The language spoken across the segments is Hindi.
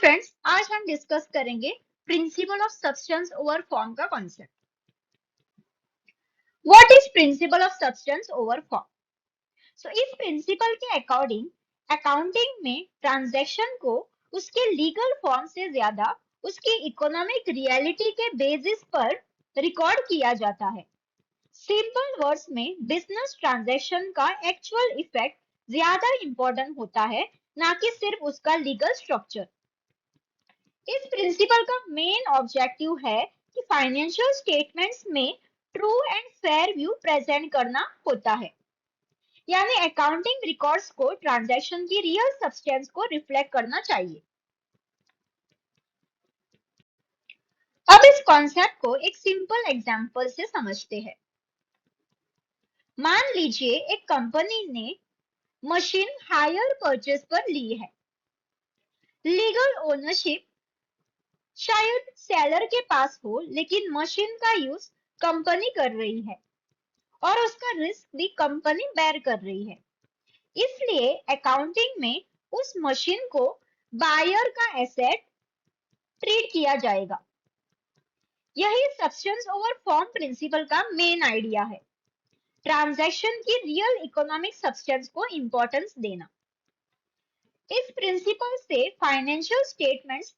फ्रेंड्स, आज हम डिस्कस करेंगे principle of substance over form का concept. What is principle of substance over form? So इस प्रिंसिपल के अकॉर्डिंग अकाउंटिंग में ट्रांजैक्शन को उसके लीगल फॉर्म से ज्यादा उसकी इकोनॉमिक रियलिटी के बेसिस पर रिकॉर्ड किया जाता है। सिंपल वर्ड्स में बिजनेस ट्रांजैक्शन का एक्चुअल इफेक्ट ज्यादा इंपॉर्टेंट होता है, ना कि सिर्फ उसका लीगल स्ट्रक्चर। इस प्रिंसिपल का मेन ऑब्जेक्टिव है कि फाइनेंशियल स्टेटमेंट्स में true and fair view present करना होता है, यानी अकाउंटिंग रिकॉर्ड्स को ट्रांजैक्शन की रियल सब्सटेंस को रिफ्लेक्ट करना चाहिए। अब इस कॉन्सेप्ट को एक सिंपल एग्जांपल से समझते हैं। मान लीजिए एक कंपनी ने मशीन हायर परचेज पर ली है। लीगल ओनरशिप शायद सेलर के पास हो, लेकिन मशीन का यूज कंपनी कर रही है और उसका रिस्क भी कंपनी बेयर कर रही है। इसलिए अकाउंटिंग में उस मशीन को बायर का एसेट ट्रीट किया जाएगा। यही सब्सटेंस ओवर फॉर्म प्रिंसिपल का मेन आइडिया है, ट्रांजैक्शन की रियल इकोनॉमिक सब्सटेंस को इंपॉर्टेंस देना। इस प्रिंसिपल से फाइनेंशियल स्टेटमेंट्स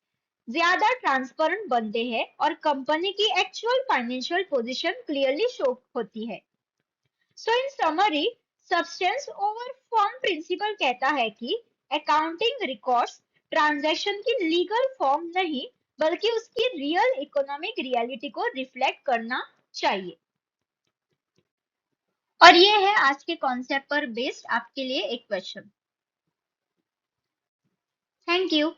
ज्यादा ट्रांसपेरेंट बनते हैं और कंपनी की actual financial position clearly show होती है। So in summary, substance over form principle कहता है कि अकाउंटिंग रिकॉर्ड्स ट्रांजैक्शन की लीगल फॉर्म नहीं, बल्कि उसकी रियल इकोनॉमिक रियलिटी को रिफ्लेक्ट करना चाहिए। और ये है आज के कॉन्सेप्ट पर बेस्ड आपके लिए एक क्वेश्चन। Thank you.